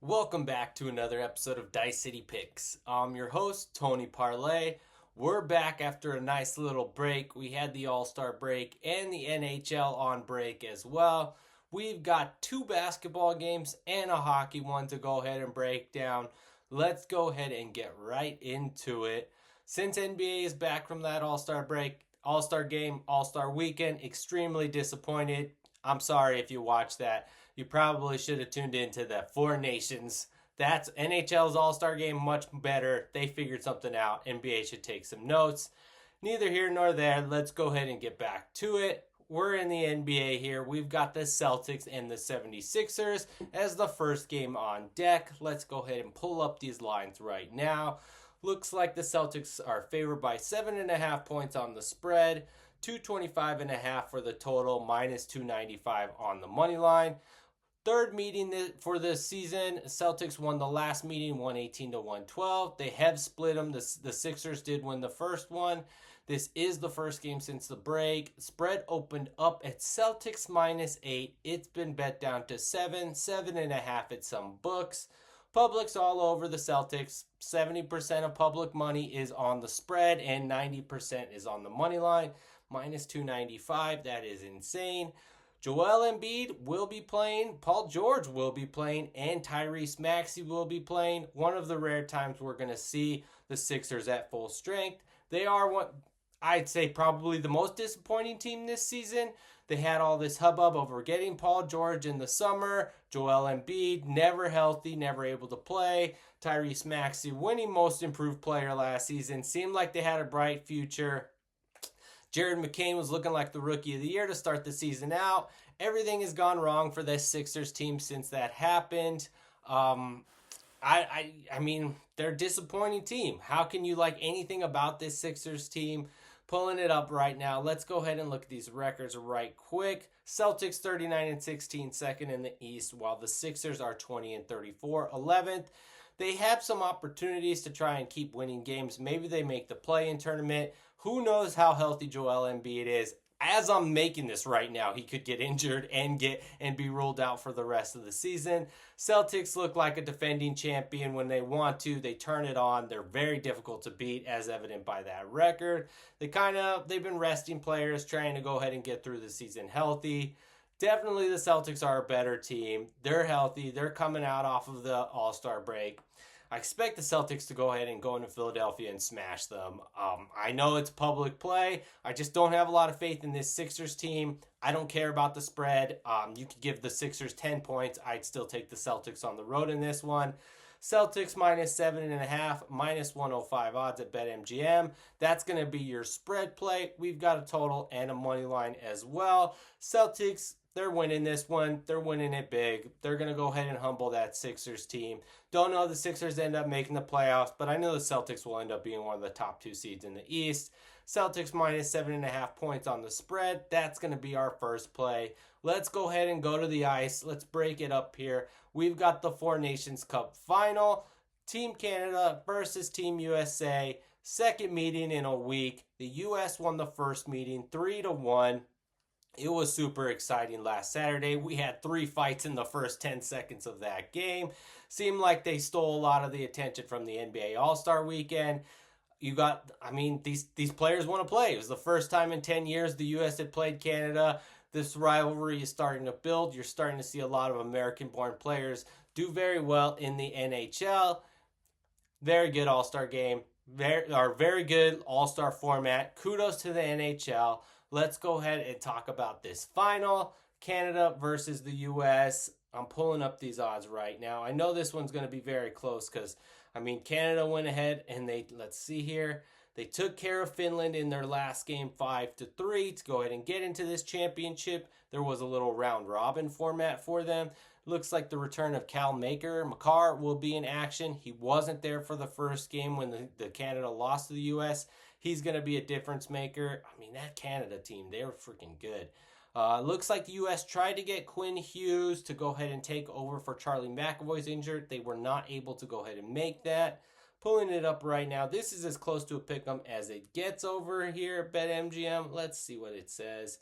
Welcome back to another episode of Dice City Picks. I'm your host, Tony Parlay. We're back after a nice little break. We had the All-Star break and the NHL on break as well. We've got two basketball games and a hockey one to go ahead and break down. Let's go ahead and get right into it. Since NBA is back from that All-Star break, All-Star game, All-Star weekend, extremely disappointed. I'm sorry if you watched that. You probably should have tuned into the Four Nations. That's NHL's All-Star game, much better. They figured something out. NBA should take some notes. Neither here nor there. Let's go ahead and get back to it. We're in the NBA here. We've got the Celtics and the 76ers as the first game on deck. Let's go ahead and pull up these lines right now. Looks like the Celtics are favored by 7.5 points on the spread. 225.5 for the total, minus 295 on the money line. Third meeting for this season, Celtics won the last meeting 118-112. They have split them. The Sixers did win the first one. This is the first game since the break. Spread opened up at Celtics -8. It's been bet down to 7.5 at some books. Public's all over the Celtics. 70% of public money is on the spread and 90% is on the money line. Minus 295. That is insane. Joel Embiid will be playing, Paul George will be playing, and Tyrese Maxey will be playing. One of the rare times we're going to see the Sixers at full strength. They are what I'd say probably the most disappointing team this season. They had all this hubbub over getting Paul George in the summer. Joel Embiid, never healthy, never able to play. Tyrese Maxey, winning most improved player last season. Seemed like they had a bright future. Jared McCain was looking like the rookie of the year to start the season out. Everything has gone wrong for this Sixers team since that happened. I mean, they're a disappointing team. How can you like anything about this Sixers team? Pulling it up right now. Let's go ahead and look at these records right quick. Celtics 39-16, second in the East, while the Sixers are 20-34, 11th. They have some opportunities to try and keep winning games. Maybe they make the play-in tournament. Who knows how healthy Joel Embiid is? As I'm making this right now, he could get injured and be ruled out for the rest of the season. Celtics look like a defending champion when they want to. They turn it on. They're very difficult to beat, as evident by that record. They've been resting players, trying to go ahead and get through the season healthy. Definitely the Celtics are a better team. They're healthy. They're coming out off of the All-Star break. I expect the Celtics to go ahead and go into Philadelphia and smash them. I know it's public play. I just don't have a lot of faith in this Sixers team. I don't care about the spread. You could give the Sixers 10 points. I'd still take the Celtics on the road in this one. Celtics -7.5, minus 105 odds at BetMGM. That's going to be your spread play. We've got a total and a money line as well. Celtics, they're winning this one. They're winning it big. They're going to go ahead and humble that Sixers team. Don't know if the Sixers end up making the playoffs, but I know the Celtics will end up being one of the top two seeds in the East. Celtics -7.5 points on the spread. That's going to be our first play. Let's go ahead and go to the ice. Let's break it up here. We've got the Four Nations Cup final. Team Canada versus Team USA. Second meeting in a week. The US won the first meeting 3-1. It was super exciting last Saturday. We had 3 fights in the first 10 seconds of that game. Seemed like they stole a lot of the attention from the NBA All-Star weekend. These players want to play. It was the first time in 10 years the U.S. had played Canada. This rivalry is starting to build. You're starting to see a lot of American-born players do very well in the NHL. Very good All-Star game. Very good All-Star format. Kudos to the NHL. Let's go ahead and talk about this final. Canada versus the U.S. I'm pulling up these odds right now. I know this one's going to be very close because, Canada went ahead and let's see here. They took care of Finland in their last game 5-3 to go ahead and get into this championship. There was a little round robin format for them. Looks like the return of Cal Makar will be in action. He wasn't there for the first game when the Canada lost to the U.S. He's going to be a difference maker. That Canada team, they were freaking good. Looks like the U.S. tried to get Quinn Hughes to go ahead and take over for Charlie McAvoy's injured. They were not able to go ahead and make that. Pulling it up right now. This is as close to a pick'em as it gets over here at BetMGM. Let's see what it says.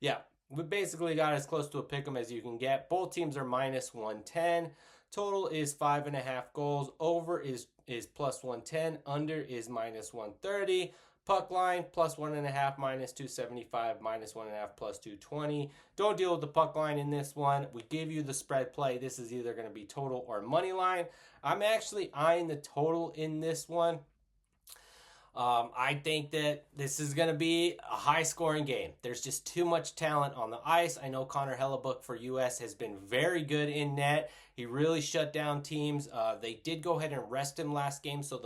Yeah, we basically got as close to a pick'em as you can get. Both teams are minus 110. Total is 5.5 goals. Over is plus 110. Under is minus 130. Puck line, plus 1.5, minus 275, minus 1.5, plus 220. Don't deal with the puck line in this one. We give you the spread play. This is either going to be total or money line. I'm actually eyeing the total in this one. I think that this is going to be a high-scoring game. There's just too much talent on the ice. I know Connor Hellebuck for U.S. has been very good in net. He really shut down teams. They did go ahead and rest him last game, so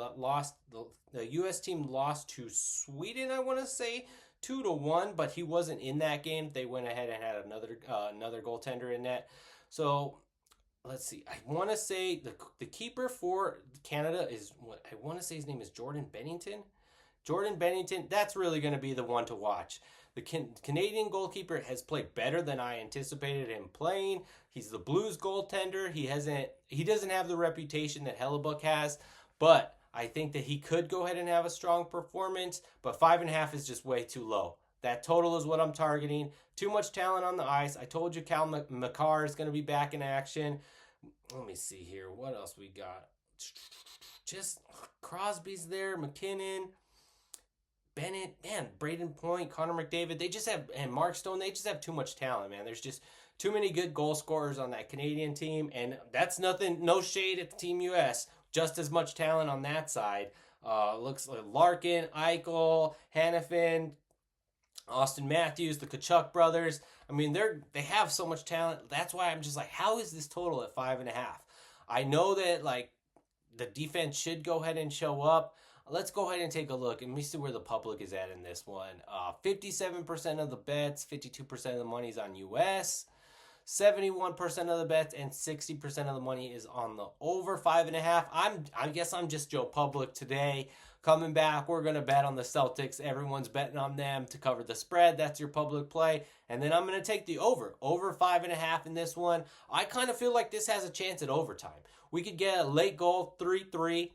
the U.S. team lost to Sweden, I want to say, 2-1, but he wasn't in that game. They went ahead and had another goaltender in net. So let's see. I want to say the keeper for Canada is, I want to say his name is Jordan Bennington. Jordan Bennington, that's really going to be the one to watch. The Canadian goalkeeper has played better than I anticipated him playing. He's the Blues goaltender. He doesn't have the reputation that Hellebuck has, but I think that he could go ahead and have a strong performance, but 5.5 is just way too low. That total is what I'm targeting. Too much talent on the ice. I told you Cal McCarr is going to be back in action. Let me see here. What else we got? Just Crosby's there, McKinnon, Bennett, man, Braden Point, Connor McDavid, and Mark Stone, they just have too much talent, man. There's just too many good goal scorers on that Canadian team, and that's nothing, no shade at the Team US. Just as much talent on that side. Looks like Larkin, Eichel, Hannafin, Austin Matthews, the Tkachuk brothers. I mean, they have so much talent. That's why I'm just like, how is this total at 5.5? I know that like the defense should go ahead and show up. Let's go ahead and take a look and we see where the public is at in this one. 57% of the bets, 52% of the money is on US. 71% of the bets and 60% of the money is on the over 5.5. I guess I'm just Joe Public today. Coming back, we're going to bet on the Celtics. Everyone's betting on them to cover the spread. That's your public play. And then I'm going to take the over 5.5 in this one. I kind of feel like this has a chance at overtime. We could get a late goal, 3-3.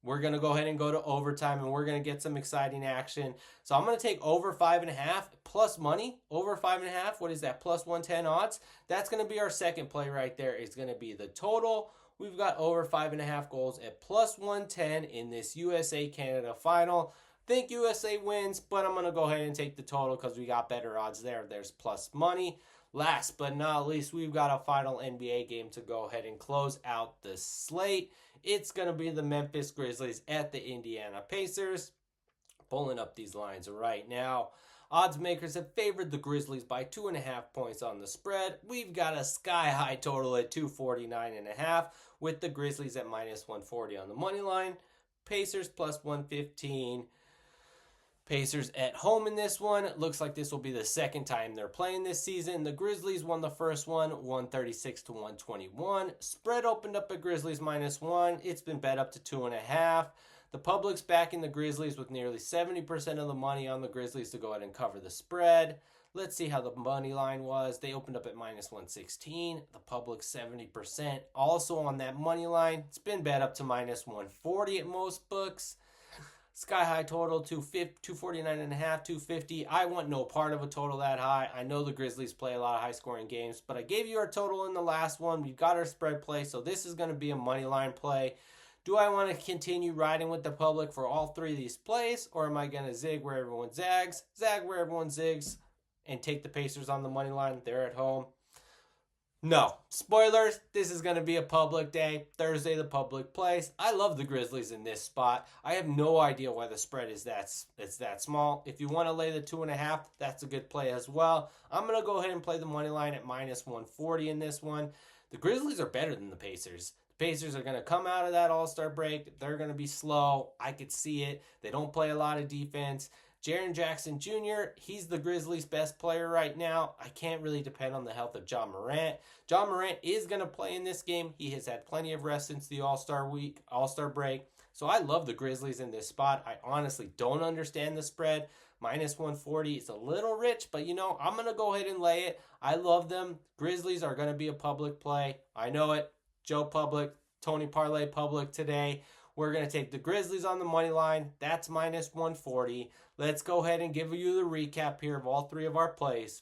We're going to go ahead and go to overtime, and we're going to get some exciting action. So I'm going to take over 5.5 plus money. Over 5.5, what is that? Plus 110 odds. That's going to be our second play right there. It's going to be the total. We've got over 5.5 goals at plus 110 in this USA-Canada final. Think USA wins, but I'm going to go ahead and take the total because we got better odds there. There's plus money. Last but not least, we've got a final NBA game to go ahead and close out the slate. It's going to be the Memphis Grizzlies at the Indiana Pacers. Pulling up these lines right now. Odds makers have favored the Grizzlies by 2.5 points on the spread. We've got a sky-high total at 249.5 with the Grizzlies at minus 140 on the money line. Pacers plus 115. Pacers at home in this one. It looks like this will be the second time they're playing this season. The Grizzlies won the first one, 136-121. Spread opened up at Grizzlies minus 1. It's been bet up to 2.5. The public's backing the Grizzlies with nearly 70% of the money on the Grizzlies to go ahead and cover the spread. Let's see how the money line was. They opened up at minus 116. The public 70%. Also on that money line, it's been bet up to minus 140 at most books. Sky high total, 249.5, 250. I want no part of a total that high. I know the Grizzlies play a lot of high-scoring games, but I gave you our total in the last one. We've got our spread play, so this is going to be a money line play. Do I want to continue riding with the public for all three of these plays, or am I going to zig where everyone zags, zag where everyone zigs, and take the Pacers on the money line? They're at home. No. Spoilers, this is going to be a public day. Thursday, the public plays. I love the Grizzlies in this spot. I have no idea why the spread is that small. If you want to lay the 2.5, that's a good play as well. I'm going to go ahead and play the money line at minus 140 in this one. The Grizzlies are better than the Pacers. The Pacers are going to come out of that All-Star break. They're going to be slow. I could see it. They don't play a lot of defense. Jaren Jackson Jr., he's the Grizzlies' best player right now. I can't really depend on the health of John Morant. John Morant is going to play in this game. He has had plenty of rest since the All-Star break. So I love the Grizzlies in this spot. I honestly don't understand the spread. Minus 140, it's a little rich, but I'm going to go ahead and lay it. I love them. Grizzlies are going to be a public play. I know it. Joe Public, Tony Parlay Public today. We're going to take the Grizzlies on the money line. That's minus 140. Let's go ahead and give you the recap here of all three of our plays.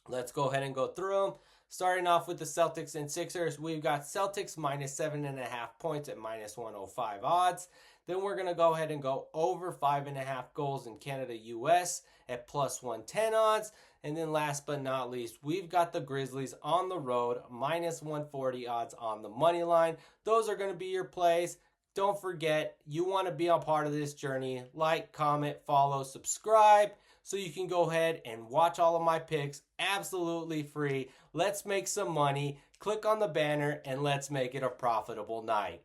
Let's go ahead and go through them. Starting off with the Celtics and Sixers, we've got Celtics minus 7.5 points at minus 105 odds. Then we're going to go ahead and go over 5.5 goals in Canada, US at plus 110 odds. And then last but not least, we've got the Grizzlies on the road, minus 140 odds on the money line. Those are going to be your plays. Don't forget, you want to be a part of this journey. Like, comment, follow, subscribe, so you can go ahead and watch all of my picks absolutely free. Let's make some money. Click on the banner and let's make it a profitable night.